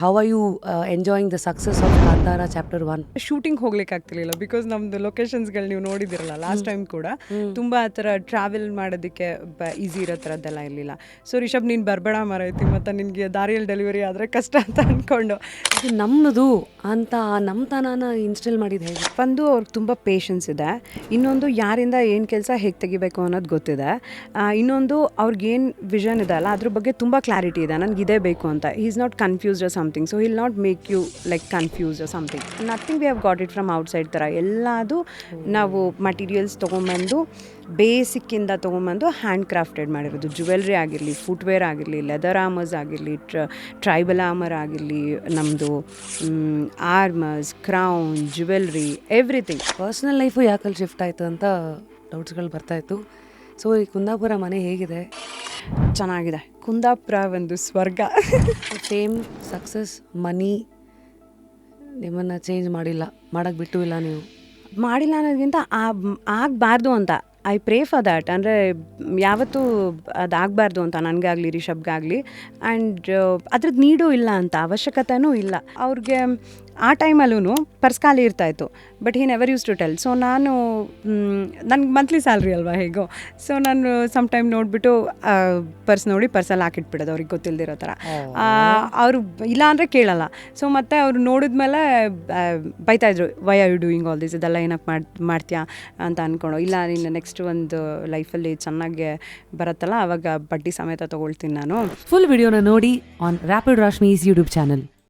How are you enjoying the success of Kantara chapter 1? Shooting ಹೋಗ್ಲಿಕ್ಕೆ ಆಗ್ತಿರ್ಲಿಲ್ಲ because ನಮ್ದು ಲೊಕೇಶನ್ಸ್ಗಳು ನೀವು ನೋಡಿದಿರಲ್ಲ ಲಾಸ್ಟ್ ಟೈಮ್ ಕೂಡ ತುಂಬ ಆ ಥರ ಟ್ರಾವೆಲ್ ಮಾಡೋದಕ್ಕೆ ಈಸಿ ಇರೋ ಥರದ್ದೆಲ್ಲ ಇರಲಿಲ್ಲ. ಸೊ ರಿಷಬ್ ನೀನು ಬರಬೇಡ ಮಾರೈತಿ ಮತ್ತು ನಿನಗೆ ದಾರಿಯಲ್ಲಿ ಡೆಲಿವರಿ ಆದರೆ ಕಷ್ಟ ಅಂತ ಅಂದ್ಕೊಂಡು ಇದು ನಮ್ಮದು ಅಂತ ನಮ್ಮತನನ ಇನ್ಸ್ಟಾಲ್ ಮಾಡಿದ್ದು ಹೇಗೆ? ಒಂದು ಅವ್ರಿಗೆ ತುಂಬ ಪೇಷನ್ಸ್ ಇದೆ, ಇನ್ನೊಂದು ಯಾರಿಂದ ಏನು ಕೆಲಸ ಹೇಗೆ ತೆಗಿಬೇಕು ಅನ್ನೋದು ಗೊತ್ತಿದೆ, ಇನ್ನೊಂದು ಅವ್ರಿಗೇನು ವಿಷನ್ ಇದೆ ಅಲ್ಲ ಅದ್ರ ಬಗ್ಗೆ ತುಂಬ ಕ್ಲಾರಿಟಿ ಇದೆ, ನನಗೆ ಇದೇ ಬೇಕು ಅಂತ. He is not confused or something, so will not make you like confused or something. Nothing we have got it from outside ಥರ. ಎಲ್ಲದು ನಾವು ಮಟೀರಿಯಲ್ಸ್ ತೊಗೊಂಬಂದು ಬೇಸಿಕ್ಕಿಂದ ತೊಗೊಂಬಂದು ಹ್ಯಾಂಡ್ ಕ್ರಾಫ್ಟೆಡ್ ಮಾಡಿರೋದು. ಜ್ಯುವೆಲ್ರಿ ಆಗಿರಲಿ, ಫುಟ್ವೇರ್ ಆಗಿರಲಿ, ಲೆದರ್ ಆರ್ಮರ್ಸ್ ಆಗಿರಲಿ, ಟ್ರೈಬಲ್ ಆರ್ಮರ್ ಆಗಿರಲಿ, ನಮ್ಮದು armours, crown, jewellery, everything. Personal life ಯಾಕಲ್ಲಿ ಶಿಫ್ಟ್ ಆಯಿತು ಅಂತ ಡೌಟ್ಸ್ಗಳು ಬರ್ತಾಯಿತ್ತು. ಸೊ ಈ ಕುಂದಾಪುರ ಮನೆ ಹೇಗಿದೆ? ಚೆನ್ನಾಗಿದೆ. ಕುಂದಾಪುರ ಒಂದು ಸ್ವರ್ಗ. ಫೇಮ್, ಸಕ್ಸಸ್, ಮನಿ ನಿಮ್ಮನ್ನು ಚೇಂಜ್ ಮಾಡಿಲ್ಲ, ಮಾಡೋಕ್ಕೆ ಬಿಟ್ಟು ಇಲ್ಲ ನೀವು? ಮಾಡಿಲ್ಲ ಅನ್ನೋದಕ್ಕಿಂತ ಆಗಬಾರ್ದು ಅಂತ ಐ ಪ್ರೇ ಫಾರ್ ದ್ಯಾಟ್. ಅಂದರೆ ಯಾವತ್ತೂ ಅದಾಗಬಾರ್ದು ಅಂತ ನನಗಾಗಲಿ ರಿಷಬ್ಗಾಗಲಿ. ಆ್ಯಂಡ್ ಅದ್ರದ್ದು ನೀಡೂ ಇಲ್ಲ ಅಂತ, ಅವಶ್ಯಕತೆನೂ ಇಲ್ಲ. ಅವ್ರಿಗೆ ಆ ಟೈಮಲ್ಲೂ ಪರ್ಸ್ ಖಾಲಿ ಇರ್ತಾಯಿತ್ತು, but he never use to tell. So ನಾನು ನನಗೆ ಮಂತ್ಲಿ ಸ್ಯಾಲ್ರಿ ಅಲ್ವಾ ಹೇಗೋ, ಸೊ ನಾನು ಸಮ್ ಟೈಮ್ ನೋಡಿಬಿಟ್ಟು ಪರ್ಸ್ ನೋಡಿ ಪರ್ಸಲ್ಲಿ ಹಾಕಿಟ್ಬಿಡೋದು ಅವ್ರಿಗೆ ಗೊತ್ತಿಲ್ಲದಿರೋ ಥರ. ಅವರು ಇಲ್ಲ ಅಂದರೆ ಕೇಳಲ್ಲ. ಸೊ ಮತ್ತು ಅವ್ರು ನೋಡಿದ್ಮೇಲೆ ಬೈತಾಯಿದ್ರು, why are you doing all this, ಇದೆಲ್ಲ ಏನಕ್ಕೆ ಮಾಡ್ತೀಯಾ ಅಂತ ಅಂದ್ಕೊಂಡು. ಇಲ್ಲ ನೀನು ನೆಕ್ಸ್ಟ್ ಒಂದು ಲೈಫಲ್ಲಿ ಚೆನ್ನಾಗಿ ಬರುತ್ತಲ್ಲ ಆವಾಗ ಬಡ್ಡಿ ಸಮೇತ ತೊಗೊಳ್ತೀನಿ ನಾನು. ಫುಲ್ ವಿಡಿಯೋನ ನೋಡಿ ಆನ್ ರ್ಯಾಪಿಡ್ ರಾಶ್ಮೀಸ್ ಯೂಟ್ಯೂಬ್ ಚಾನಲ್.